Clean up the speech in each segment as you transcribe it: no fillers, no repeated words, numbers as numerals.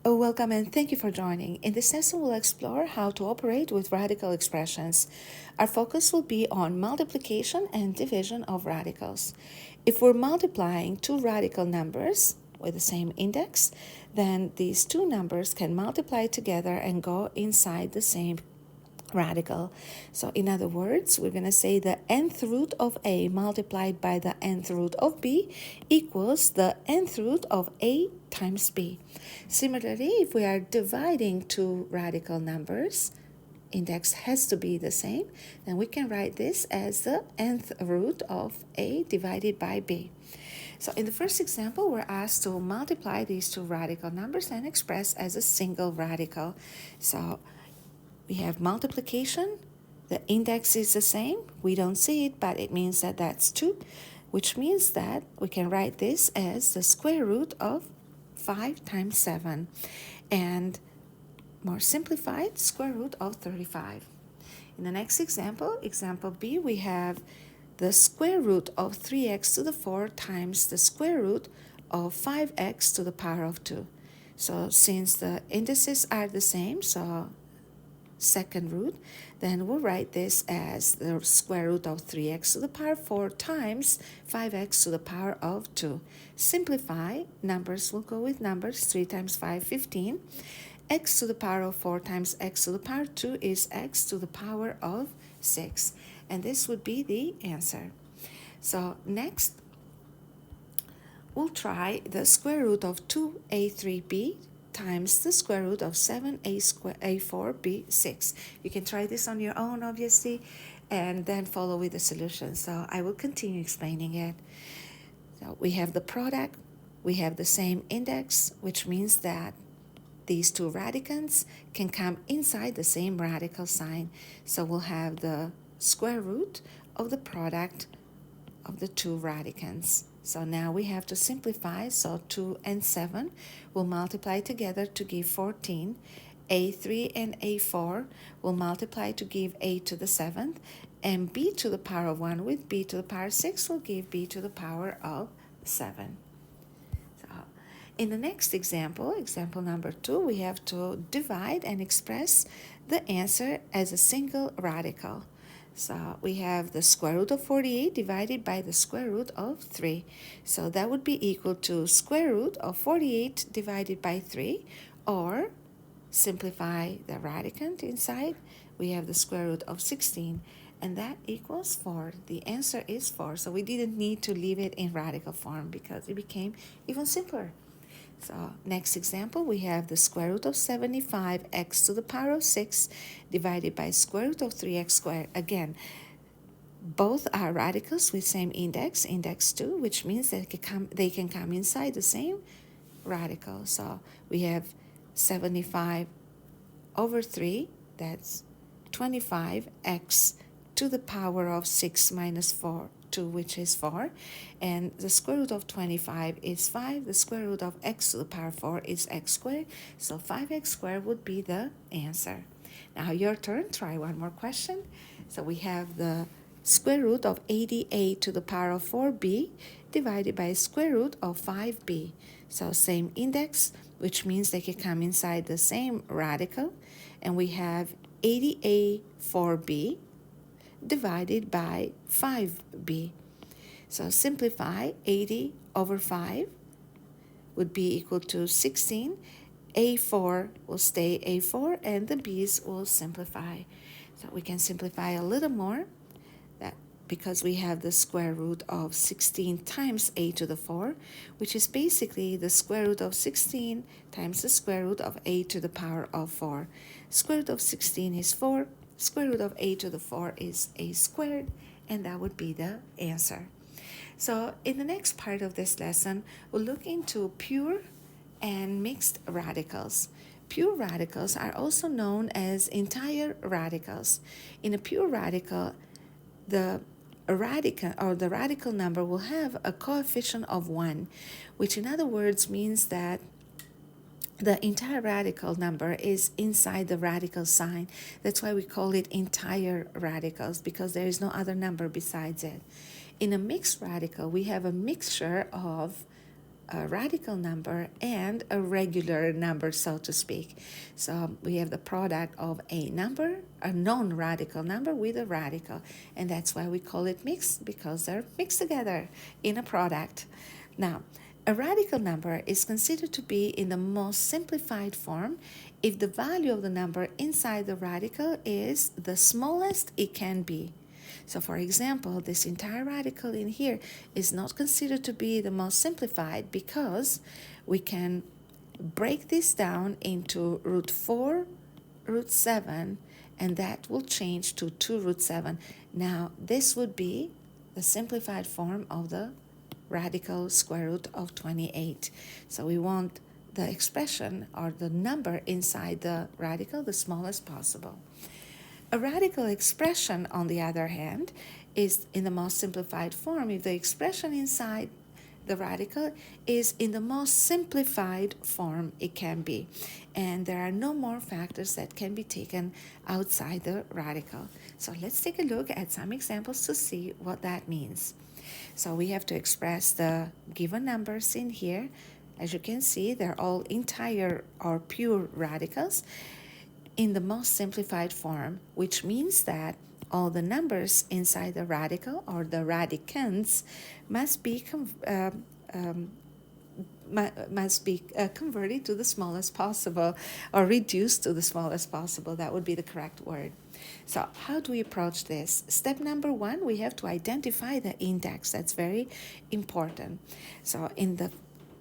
Oh, welcome and thank you for joining. In this lesson, we'll explore how to operate with radical expressions. Our focus will be on multiplication and division of radicals. If we're multiplying two radical numbers with the same index, then these two numbers can multiply together and go inside the same radical. So in other words, we're going to say the nth root of a multiplied by the nth root of b equals the nth root of a times b. Similarly, if we are dividing two radical numbers, index has to be the same, then we can write this as the nth root of a divided by b. So in the first example, we're asked to multiply these two radical numbers and express as a single radical. So we have multiplication. The index is the same. We don't see it, but it means that that's 2, which means that we can write this as the square root of 5 times 7. And more simplified, square root of 35. In the next example, example B, we have the square root of 3x to the 4 times the square root of 5x to the power of 2. So since the indices are the same, so second root, then we'll write this as the square root of 3x to the power 4 times 5x to the power of 2. Simplify, numbers will go with numbers. 3 times 5, 15. X to the power of 4 times x to the power 2 is x to the power of 6. And this would be the answer. So next, we'll try the square root of 2a3b times the square root of 7a4b6. You can try this on your own, obviously, and then follow with the solution. So I will continue explaining it. So we have the product, we have the same index, which means that these two radicands can come inside the same radical sign. So we'll have the square root of the product of the two radicands. So now we have to simplify. So 2 and 7 will multiply together to give 14. A3 and A4 will multiply to give a to the 7th. And b to the power of 1 with b to the power 6 will give b to the power of 7. So in the next example, example number 2, we have to divide and express the answer as a single radical. So we have the square root of 48 divided by the square root of 3. So that would be equal to square root of 48 divided by 3, or simplify the radicand inside. We have the square root of 16, and that equals 4. The answer is 4. So we didn't need to leave it in radical form because it became even simpler. So next example, we have the square root of 75x to the power of 6 divided by square root of 3x squared. Again, both are radicals with same index, index 2, which means that they can come inside the same radical. So we have 75 over 3, that's 25x to the power of 6 minus 4. 2, which is 4, and the square root of 25 is 5. The square root of x to the power 4 is x squared, so 5x squared would be the answer. Now your turn, try one more question. So we have the square root of 80a to the power of 4b divided by square root of 5b. So same index, which means they can come inside the same radical, and we have 80a 4b divided by 5b. So simplify, 80 over 5 would be equal to 16. A4 will stay A4, and the b's will simplify. So we can simplify a little more, that because we have the square root of 16 times a to the 4, which is basically the square root of 16 times the square root of a to the power of 4. Square root of 16 is 4. Square root of a to the 4 is a squared, and that would be the answer. So in the next part of this lesson, we'll look into pure and mixed radicals. Pure radicals are also known as entire radicals. In a pure radical, the radical number will have a coefficient of 1, which in other words means that the entire radical number is inside the radical sign. That's why we call it entire radicals, because there is no other number besides it. In a mixed radical, we have a mixture of a radical number and a regular number, so to speak. So we have the product of a number, a non-radical number with a radical, and that's why we call it mixed, because they're mixed together in a product. Now, a radical number is considered to be in the most simplified form if the value of the number inside the radical is the smallest it can be. So for example, this entire radical in here is not considered to be the most simplified because we can break this down into root 4, root 7, and that will change to 2 root 7. Now, this would be the simplified form of the radical square root of 28. So we want the expression or the number inside the radical the smallest possible. A radical expression, on the other hand, is in the most simplified form if the expression inside the radical is in the most simplified form it can be, and there are no more factors that can be taken outside the radical. So let's take a look at some examples to see what that means. So we have to express the given numbers in here. As you can see, they're all entire or pure radicals in the most simplified form, which means that all the numbers inside the radical or the radicands must be converted to the smallest possible or reduced to the smallest possible. That would be the correct word. So how do we approach this? Step number 1, we have to identify the index. That's very important. So in the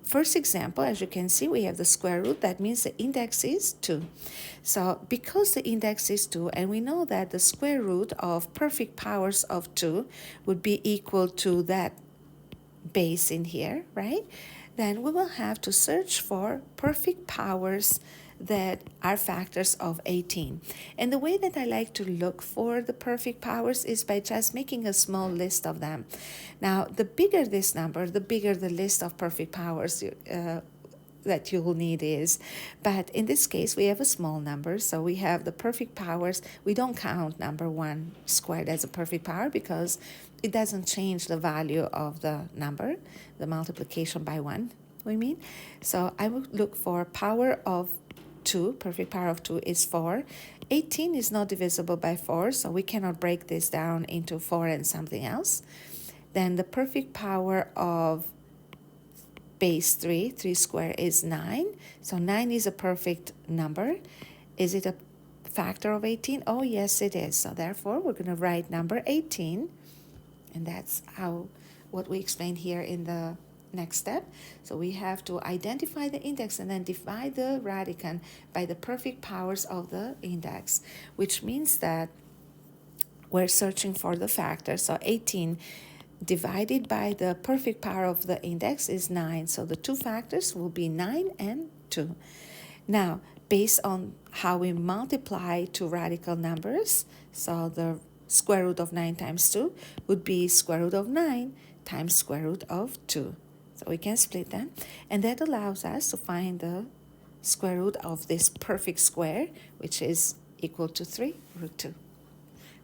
first example, as you can see, we have the square root. That means the index is 2. So because the index is 2, and we know that the square root of perfect powers of 2 would be equal to that base in here, right? Then we will have to search for perfect powers that are factors of 18. And the way that I like to look for the perfect powers is by just making a small list of them. Now, the bigger this number, the bigger the list of perfect powers that you will need is. But in this case, we have a small number, so we have the perfect powers. We don't count number 1 squared as a perfect power because it doesn't change the value of the number, the multiplication by 1, we mean. So I would look for power of 2, perfect power of 2 is 4. 18 is not divisible by 4, so we cannot break this down into 4 and something else. Then the perfect power of base 3, 3 squared is 9. So 9 is a perfect number. Is it a factor of 18? Oh, yes, it is. So therefore, we're going to write number 18. And that's what we explained here in the next step. So we have to identify the index and then divide the radicand by the perfect powers of the index, which means that we're searching for the factor. So 18 divided by the perfect power of the index is 9. So the two factors will be 9 and 2. Now, based on how we multiply two radical numbers, so the square root of 9 times 2 would be square root of 9 times square root of 2. So we can split them, and that allows us to find the square root of this perfect square, which is equal to 3 root 2.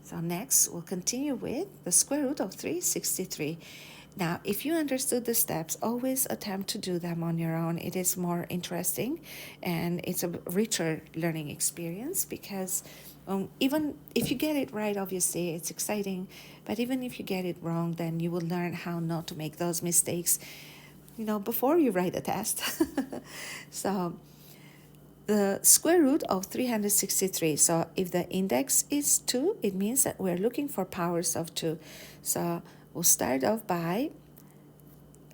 So next, we'll continue with the square root of 363. Now, if you understood the steps, always attempt to do them on your own. It is more interesting, and it's a richer learning experience because even if you get it right, obviously, it's exciting. But even if you get it wrong, then you will learn how not to make those mistakes, before you write a test. So the square root of 363. So if the index is 2, it means that we're looking for powers of 2. So we'll start off by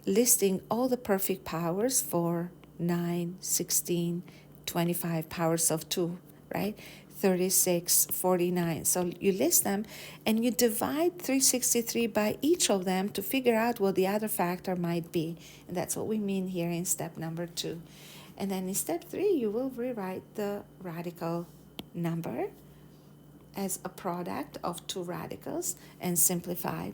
listing all the perfect powers for 9, 16, 25 powers of 2, right? 36, 49. So you list them and you divide 363 by each of them to figure out what the other factor might be. And that's what we mean here in step number 2. And then in step 3, you will rewrite the radical number as a product of two radicals and simplify.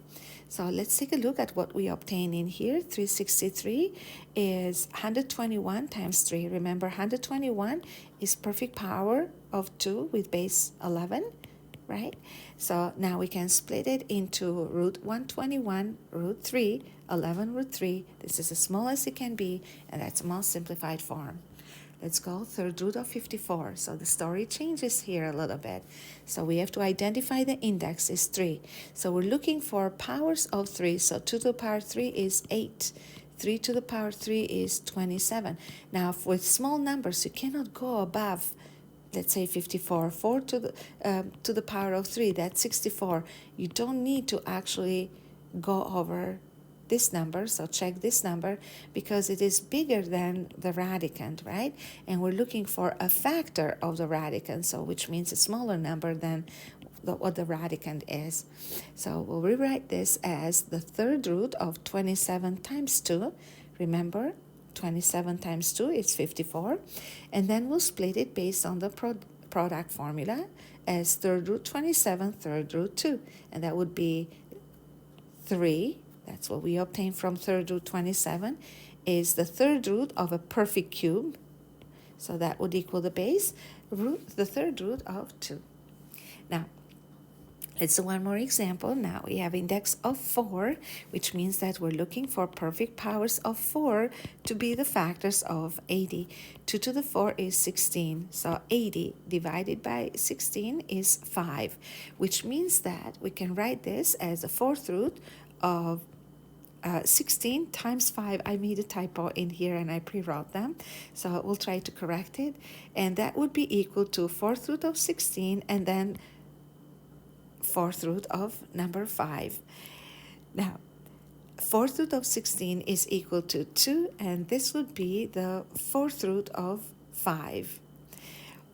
So let's take a look at what we obtain in here. 363 is 121 times 3. Remember, 121 is perfect power of 2 with base 11, right? So now we can split it into root 121, root 3, 11 root 3. This is as small as it can be, and that's the most simplified form. Let's go third root of 54. So the story changes here a little bit. So we have to identify the index is 3. So we're looking for powers of 3. So 2 to the power 3 is 8. 3 to the power 3 is 27. Now with small numbers, you cannot go above, let's say 54. 4 to the power of 3, that's 64. You don't need to actually go over this number, so check this number because it is bigger than the radicand, right? And we're looking for a factor of the radicand, so which means a smaller number than what the radicand is. So we'll rewrite this as the third root of 27 times 2. Remember, 27 times 2 is 54. And then we'll split it based on the product formula as third root 27, third root 2. And that would be 3. That's what we obtain from third root 27, is the third root of a perfect cube. So that would equal the base root, the third root of 2. Now, let's do one more example. Now we have index of 4, which means that we're looking for perfect powers of 4 to be the factors of 80. 2 to the 4 is 16. So 80 divided by 16 is 5, which means that we can write this as the fourth root of 16 times 5. I made a typo in here and I pre-wrote them, so we'll try to correct it. And that would be equal to fourth root of 16 and then fourth root of number 5. Now, fourth root of 16 is equal to 2, and this would be the fourth root of 5.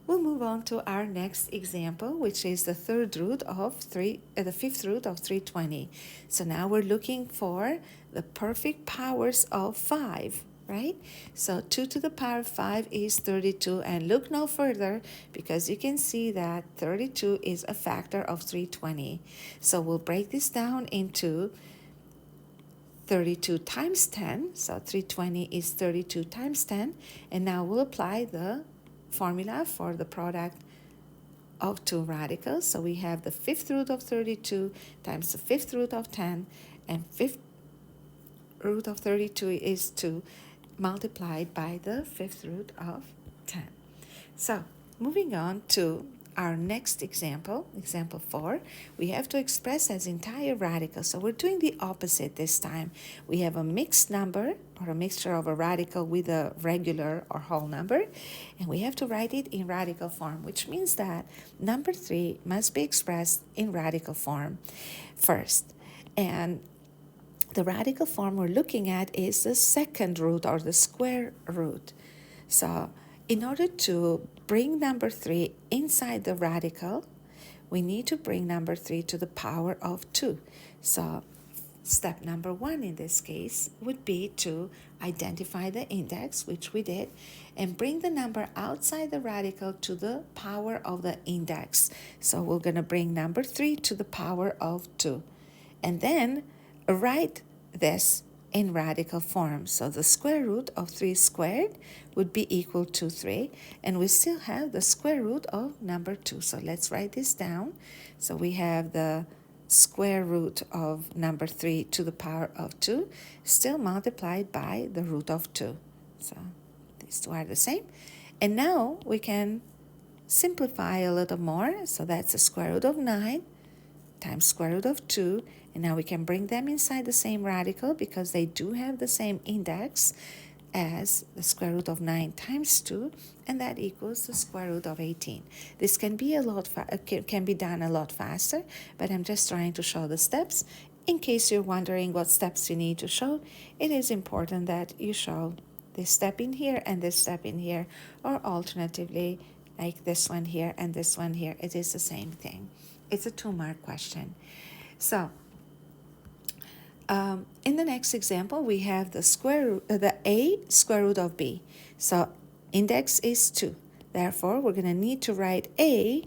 We'll move on to our next example, which is the third root of the fifth root of 320. So now we're looking for the perfect powers of 5, right? So 2 to the power 5 is 32, and look no further because you can see that 32 is a factor of 320. So we'll break this down into 32 times 10. So 320 is 32 times 10, and now we'll apply the formula for the product of two radicals. So we have the fifth root of 32 times the fifth root of 10, and fifth root of 32 is 2 multiplied by the fifth root of 10. So moving on to our next example, example 4, we have to express as entire radical. So we're doing the opposite this time. We have a mixed number or a mixture of a radical with a regular or whole number, and we have to write it in radical form, which means that number 3 must be expressed in radical form first. And the radical form we're looking at is the second root or the square root. So in order to bring number 3 inside the radical, we need to bring number 3 to the power of 2. So step number 1 in this case would be to identify the index, which we did, and bring the number outside the radical to the power of the index. So we're going to bring number 3 to the power of 2. And then write this in radical form. So the square root of 3 squared would be equal to 3, and we still have the square root of number 2. So let's write this down. So we have the square root of number 3 to the power of 2 still multiplied by the root of 2. So these two are the same. And now we can simplify a little more. So that's the square root of 9 times square root of 2, and now we can bring them inside the same radical because they do have the same index as the square root of 9 times 2, and that equals the square root of 18. This can be can be done a lot faster, but I'm just trying to show the steps. In case you're wondering what steps you need to show, it is important that you show this step in here and this step in here, or alternatively like this one here and this one here. It is the same thing. It's a 2-mark question. So in the next example, we have the a square root of b. So index is 2. Therefore, we're going to need to write a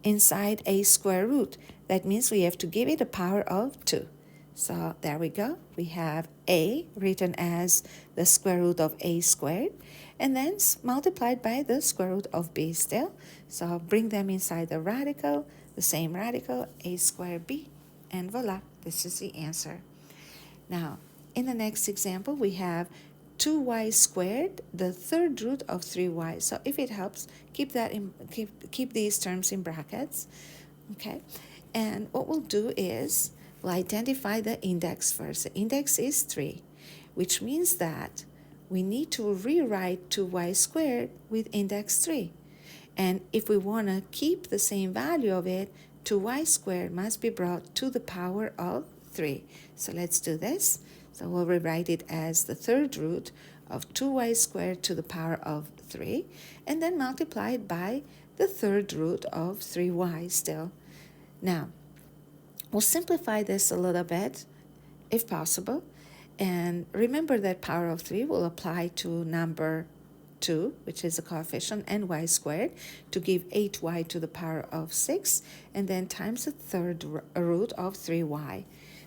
inside a square root. That means we have to give it a power of 2. So there we go. We have a written as the square root of a squared, and then multiplied by the square root of b still. So bring them inside the radical, the same radical, a squared b, and voila, this is the answer. Now, in the next example, we have 2y squared, the third root of 3y. So if it helps, keep these terms in brackets, okay? And what we'll do is we'll identify the index first. The index is 3, which means that we need to rewrite 2y squared with index 3. And if we want to keep the same value of it, 2y squared must be brought to the power of 3. So let's do this. So we'll rewrite it as the third root of 2y squared to the power of 3, and then multiply it by the third root of 3y still. Now, we'll simplify this a little bit, if possible, and remember that power of 3 will apply to number 2, which is a coefficient, and y squared, to give 8y to the power of 6, and then times the third root of 3y.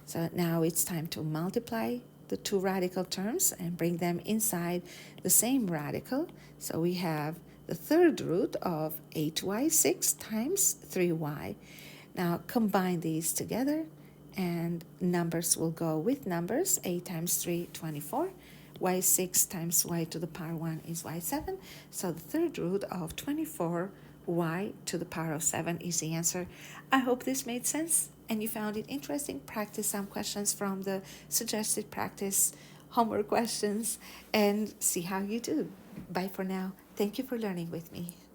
So now it's time to multiply the two radical terms and bring them inside the same radical. So we have the third root of 8y, 6 times 3y. Now combine these together, and numbers will go with numbers. 8 times 3, 24. y6 times y to the power 1 is y7. So the third root of 24y to the power of 7 is the answer. I hope this made sense and you found it interesting. Practice some questions from the suggested practice homework questions and see how you do. Bye for now. Thank you for learning with me.